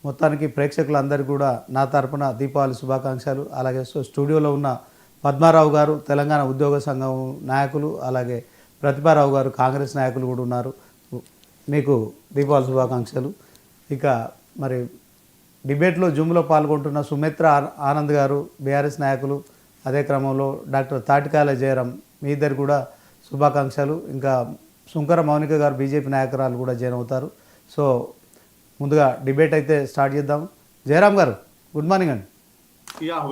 మొత్తానికి ప్రేక్షకులందరికీ కూడా నా తరపున దీపావళి శుభాకాంక్షలు. అలాగే స్టూడియోలో ఉన్న పద్మారావు గారు తెలంగాణ ఉద్యోగ సంఘం నాయకులు, అలాగే ప్రతిభారావు గారు కాంగ్రెస్ నాయకులు కూడా ఉన్నారు. మీకు దీపావళి శుభాకాంక్షలు. ఇక మరి డిబేట్లో జూమ్లో పాల్గొంటున్న సుమిత్ర ఆనంద్ గారు బీఆర్ఎస్ నాయకులు, అదే క్రమంలో డాక్టర్ తాటికాయల జయరాం, మీ ఇద్దరు కూడా శుభాకాంక్షలు. ఇంకా సుంకర మౌనిక గారు బీజేపీ నాయకురాలు కూడా జాయిన్ అవుతారు. సో ముందుగా డిబేట్ అయితే స్టార్ట్ చేద్దాం. జయరాం గారు గుడ్ మార్నింగ్ అండి.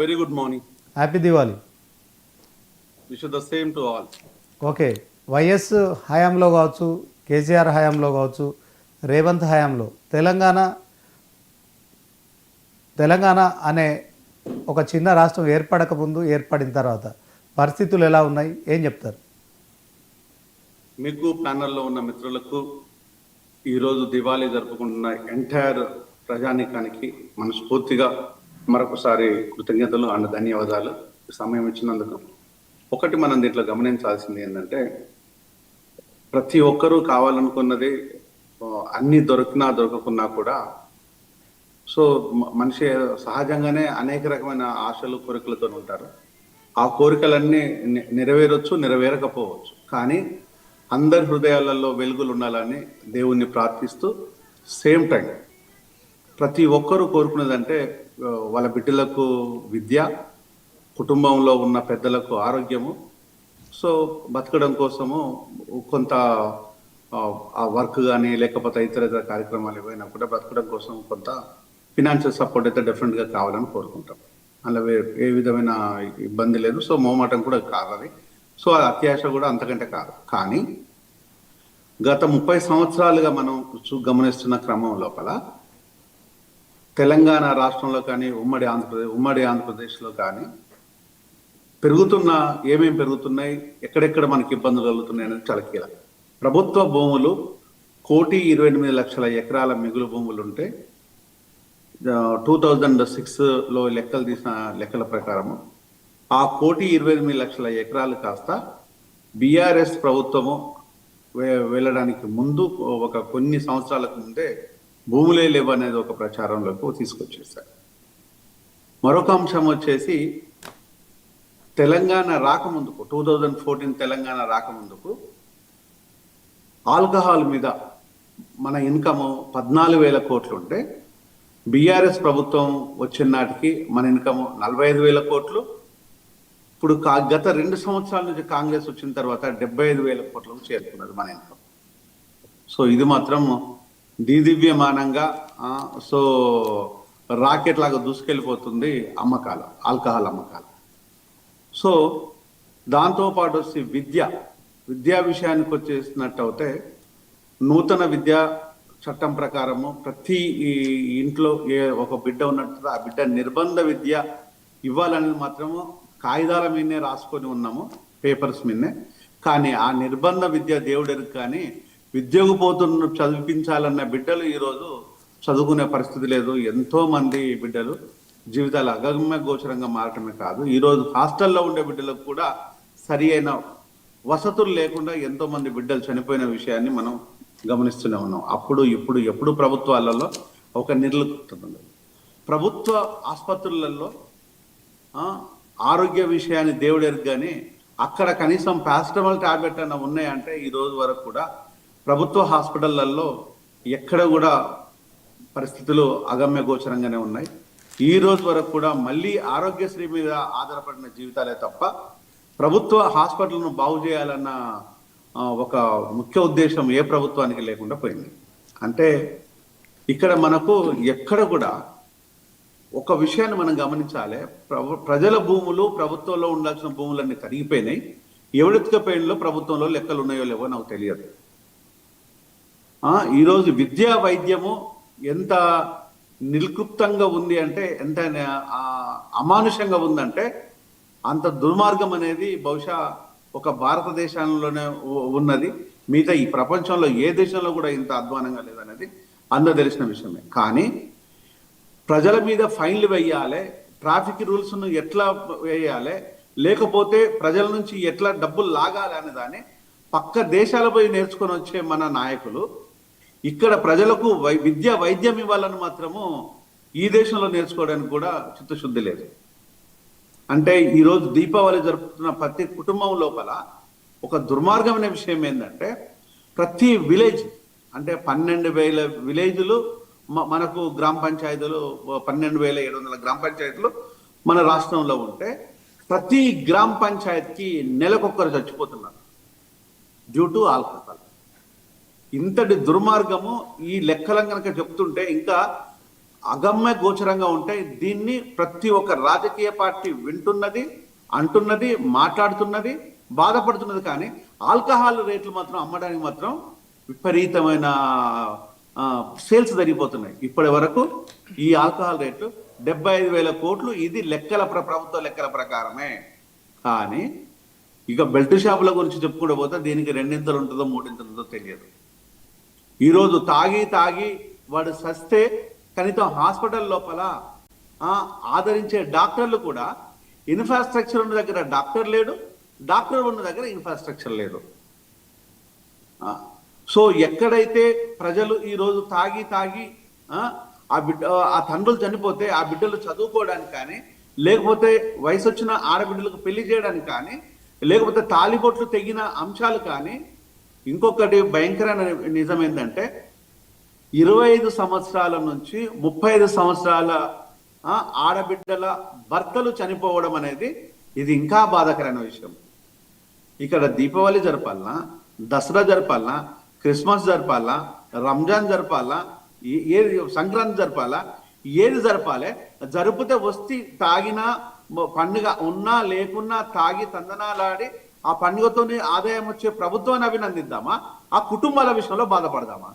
Very good morning. Happy Diwali. Wish the same to all. Okay, YS హయాంలో కావచ్చు, కేసీఆర్ హయాంలో కావచ్చు, రేవంత్ హయాంలో తెలంగాణ అనే ఒక చిన్న రాష్ట్రం ఏర్పడక ముందు, ఏర్పడిన తర్వాత పరిస్థితులు ఎలా ఉన్నాయి, ఏం చెప్తారు? మీకు ప్యానల్లో ఉన్న మిత్రులకు ఈరోజు దివాళీ జరుపుకుంటున్న ఎంటైర్ ప్రజానీకానికి మనస్ఫూర్తిగా మరొకసారి కృతజ్ఞతలు అండ్ ధన్యవాదాలు సమయం ఇచ్చినందుకు. ఒకటి మనం దీంట్లో గమనించాల్సింది ఏంటంటే, ప్రతి ఒక్కరూ కావాలనుకున్నది అన్ని దొరికినా దొరకకున్నా కూడా సో మనిషి సహజంగానే అనేక రకమైన ఆశలు కోరికలతో ఉంటారు. ఆ కోరికలన్నీ నెరవేరొచ్చు, నెరవేరకపోవచ్చు. కానీ అందరి హృదయాలలో వెలుగులు ఉండాలని దేవుణ్ణి ప్రార్థిస్తూ సేమ్ టైం ప్రతి ఒక్కరూ కోరుకునేదంటే వాళ్ళ బిడ్డలకు విద్య, కుటుంబంలో ఉన్న పెద్దలకు ఆరోగ్యము, సో బతకడం కోసము కొంత ఆ వర్క్ కానీ లేకపోతే ఇతర కార్యక్రమాలు ఏవైనా కూడా బ్రతకడం కోసం కొంత ఫినాన్షియల్ సపోర్ట్ అయితే డెఫినెట్గా కావాలని కోరుకుంటాం. అందులో ఏ విధమైన ఇబ్బంది లేదు. సో మోమాటం కూడా కాదు అది. సో అది అత్యాశ కూడా అంతకంటే కాదు. కానీ గత 30 సంవత్సరాలుగా మనం గమనిస్తున్న క్రమం లోపల తెలంగాణ రాష్ట్రంలో కానీ ఉమ్మడి ఆంధ్రప్రదేశ్లో కానీ ఏమేమి పెరుగుతున్నాయి, ఎక్కడెక్కడ మనకి ఇబ్బందులు కలుగుతున్నాయి అనేది చాలా కీలకం. ప్రభుత్వ భూములు 1,28,00,000 ఎకరాల మిగులు భూములు ఉంటే 2006లో లెక్కలు తీసిన లెక్కల ప్రకారము ఆ 1,28,00,000 ఎకరాలు కాస్త బీఆర్ఎస్ ప్రభుత్వము వెళ్ళడానికి ముందు కొన్ని సంవత్సరాలకు ముందే భూములే లేవు అనేది ఒక ప్రచారంలోకి తీసుకొచ్చేసారు. మరొక అంశం వచ్చేసి తెలంగాణ రాకముందుకు 2014 తెలంగాణ రాకముందుకు ఆల్కహాల్ మీద మన ఇన్కమ్ 14,000 కోట్లు ఉంటే బీఆర్ఎస్ ప్రభుత్వం వచ్చిన నాటికి మన ఇన్కమ్ 45,000 కోట్లు. ఇప్పుడు గత 2 సంవత్సరాల నుంచి కాంగ్రెస్ వచ్చిన తర్వాత 75,000 కోట్లకు చేరుకున్నది మన ఇన్కమ్. సో ఇది మాత్రం దివ్యమానంగా సో రాకెట్ లాగా దూసుకెళ్ళిపోతుంది ఆల్కహాల్ అమ్మకాలు. సో దాంతోపాటు వచ్చి విద్యా విషయానికి వచ్చేసినట్టు అయితే నూతన విద్యా చట్టం ప్రకారము ప్రతి ఇంట్లో ఒక బిడ్డ ఉన్నట్టు ఆ బిడ్డ నిర్బంధ విద్య ఇవ్వాలనేది మాత్రము కాగితాల మీదనే రాసుకొని ఉన్నాము, పేపర్స్ మీదనే. కానీ ఆ నిర్బంధ విద్య దేవుడెరుగు. కానీ విద్యకు పోతున్న చదివించాలన్న బిడ్డలు ఈరోజు చదువుకునే పరిస్థితి లేదు. ఎంతో మంది బిడ్డలు జీవితాలు అగమ్య గోచరంగా మారటమే కాదు, ఈరోజు హాస్టల్లో ఉండే బిడ్డలకు కూడా సరి అయిన వసతులు లేకుండా ఎంతో మంది బిడ్డలు చనిపోయిన విషయాన్ని మనం గమనిస్తూనే ఉన్నాం. ఎప్పుడు ప్రభుత్వాలలో ఒక నిర్లిప్తత. ప్రభుత్వ ఆసుపత్రులలో ఆరోగ్య విషయాన్ని దేవుడెరుగు. కానీ అక్కడ కనీసం పారాసిటమాల్ టాబ్లెట్ అన్న ఉన్నాయంటే ఈ రోజు వరకు కూడా ప్రభుత్వ హాస్పిటళ్లలో ఎక్కడ కూడా పరిస్థితులు అగమ్య గోచరంగానే ఉన్నాయి. ఈ రోజు వరకు కూడా మళ్ళీ ఆరోగ్యశ్రీ మీద ఆధారపడిన జీవితాలే తప్ప ప్రభుత్వ హాస్పిటల్ను బాగు చేయాలన్న ఒక ముఖ్య ఉద్దేశం ఏ ప్రభుత్వానికి లేకుండా పోయింది. అంటే ఇక్కడ మనకు ఎక్కడ కూడా ఒక విషయాన్ని మనం గమనించాలి. ప్రజల భూములు, ప్రభుత్వంలో ఉండాల్సిన భూములన్నీ కరిగిపోయినాయి. ఎవడెత్తుకపోయినలో ప్రభుత్వంలో లెక్కలు ఉన్నాయో లేవో నాకు తెలియదు. ఈరోజు విద్యా వైద్యము ఎంత నిర్లిప్తంగా ఉంది అంటే, ఎంత అమానుషంగా ఉందంటే అంత దుర్మార్గం అనేది బహుశా ఒక భారతదేశంలోనే ఉన్నది. మిగతా ఈ ప్రపంచంలో ఏ దేశంలో కూడా ఇంత అధ్వానంగా లేదనేది అందరూ తెలిసిన విషయమే. కానీ ప్రజల మీద ఫైన్లు వేయాలి, ట్రాఫిక్ రూల్స్ను ఎట్లా వేయాలి, లేకపోతే ప్రజల నుంచి ఎట్లా డబ్బులు లాగాలి అనే దాన్ని పక్క దేశాలపై నేర్చుకొని వచ్చే మన నాయకులు ఇక్కడ ప్రజలకు వైద్యం ఇవ్వాలని మాత్రము ఈ దేశంలో నేర్చుకోవడానికి కూడా చిత్తశుద్ధి లేదు. అంటే ఈరోజు దీపావళి జరుపుతున్న ప్రతి కుటుంబం లోపల ఒక దుర్మార్గమైన విషయం ఏంటంటే, ప్రతి విలేజ్ అంటే 12,000 విలేజ్లు మనకు గ్రామ పంచాయతీలు 12,700 గ్రామ పంచాయతీలు మన రాష్ట్రంలో ఉంటే, ప్రతి గ్రామ పంచాయతీకి నెలకొక్కరు చచ్చిపోతున్నారు డ్యూ టు ఆల్కహాల్. ఇంతటి దుర్మార్గము ఈ లెక్కలను కనుక చెప్తుంటే ఇంకా అగమ్య గోచరంగా ఉంటాయి. దీన్ని ప్రతి ఒక్క రాజకీయ పార్టీ వింటున్నది, అంటున్నది, మాట్లాడుతున్నది, బాధపడుతున్నది. కానీ ఆల్కహాల్ రేట్లు మాత్రం అమ్మడానికి మాత్రం విపరీతమైన సేల్స్ జరిగిపోతున్నాయి. ఇప్పటి వరకు ఈ ఆల్కహాల్ రేట్లు 75,000 కోట్లు. ఇది ప్రభుత్వ లెక్కల ప్రకారమే. కానీ ఇక బెల్ట్ షాపుల గురించి చెప్పుకుంటూ పోతే దీనికి 2 ఉంటుందో 3 ఉంటుందో తెలియదు. ఈరోజు తాగి వాడు సస్తే కనీసం హాస్పిటల్ లోపల ఆదరించే డాక్టర్లు కూడా ఇన్ఫ్రాస్ట్రక్చర్ ఉన్న దగ్గర డాక్టర్ లేడు, డాక్టర్ ఉన్న దగ్గర ఇన్ఫ్రాస్ట్రక్చర్ లేదు. సో ఎక్కడైతే ప్రజలు ఈరోజు తాగి ఆ తండ్రులు చనిపోతే ఆ బిడ్డలు చదువుకోవడానికి కానీ, లేకపోతే వయసు వచ్చిన ఆడబిడ్డలకు పెళ్లి చేయడానికి కానీ, లేకపోతే తాలిబొట్లు తెగిన అంశాలు కానీ. ఇంకొకటి భయంకరమైన నిజం ఏంటంటే 25 సంవత్సరాల నుంచి 35 సంవత్సరాల ఆడబిడ్డల భర్తలు చనిపోవడం అనేది ఇది ఇంకా బాధాకరమైన విషయం. ఇక్కడ దీపావళి జరపాలనా, దసరా జరపాలనా, క్రిస్మస్ జరపాలా, రంజాన్ జరపాలా, ఏది సంక్రాంతి జరపాలా, ఏది జరపాలి? జరిపితే వస్తే తాగినా పండుగ ఉన్నా లేకున్నా తాగి తందనాలాడి ఆ పండుగతోనే ఆదాయం వచ్చే ప్రభుత్వాన్ని అభినందిద్దామా, ఆ కుటుంబాల విషయంలో బాధపడదామా?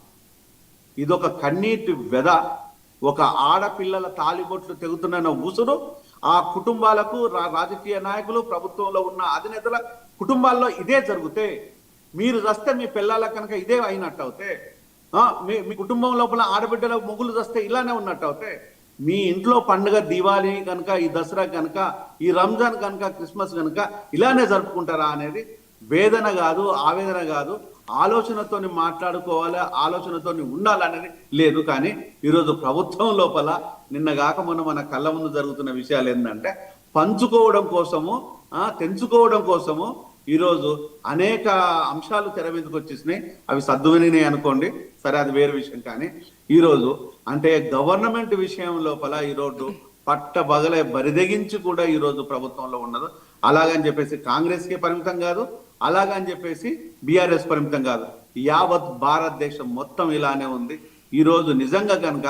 ఇదొక కన్నీటి వెద. ఒక ఆడపిల్లల తాలిబొట్లు తెగుతున్న ఉసురు ఆ కుటుంబాలకు, రాజకీయ నాయకులు, ప్రభుత్వంలో ఉన్న అధినేతల కుటుంబాల్లో ఇదే జరిగితే, మీరు చస్తే మీ పిల్లల కనుక ఇదే అయినట్టు అవుతే, మీ కుటుంబం లోపల ఆడబిడ్డల మొగులు చస్తే ఇలానే ఉన్నట్టు అవుతే, మీ ఇంట్లో పండుగ దివాళీ కనుక, ఈ దసరా కనుక, ఈ రంజాన్ కనుక, క్రిస్మస్ కనుక ఇలానే జరుపుకుంటారా అనేది వేదన కాదు, ఆవేదన కాదు, ఆలోచనతోని మాట్లాడుకోవాలి, ఆలోచనతోని ఉండాలనేది లేదు. కానీ ఈరోజు ప్రభుత్వం లోపల నిన్నగాక మన కళ్ళ ముందు జరుగుతున్న విషయాలు ఏంటంటే, పంచుకోవడం కోసము, తెంచుకోవడం కోసము ఈరోజు అనేక అంశాలు తెర మీదకి వచ్చేసినాయి. అవి సద్దువిని అనుకోండి, సరే అది వేరే విషయం. కానీ ఈరోజు అంటే గవర్నమెంట్ విషయం లోపల ఈరోజు పట్టబగలే బరిదెగించి కూడా ఈరోజు ప్రభుత్వంలో ఉన్నది. అలాగని చెప్పేసి కాంగ్రెస్కే పరిమితం కాదు, అలాగని చెప్పేసి బీఆర్ఎస్ పరిమితం కాదు, యావత్ భారతదేశం మొత్తం ఇలానే ఉంది. ఈరోజు నిజంగా కనుక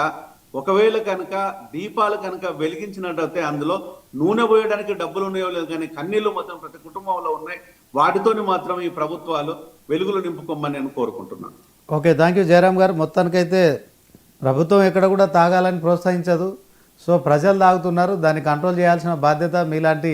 ఒకవేళ కనుక దీపాలు కనుక వెలిగించినట్టయితే అందులో నూనె పోయడానికి డబ్బులు ఉన్నాయో లేదు, కానీ కన్నీళ్లు మాత్రం ప్రతి కుటుంబంలో ఉన్నాయి. వాటితోని మాత్రం ఈ ప్రభుత్వాలు వెలుగులు నింపుకోమని నేను కోరుకుంటున్నాను. ఓకే, థ్యాంక్ యూ జయరామ్ గారు. మొత్తానికైతే ప్రభుత్వం ఎక్కడ కూడా తాగాలని ప్రోత్సహించదు. సో ప్రజలు తాగుతున్నారు, దాన్ని కంట్రోల్ చేయాల్సిన బాధ్యత మీలాంటి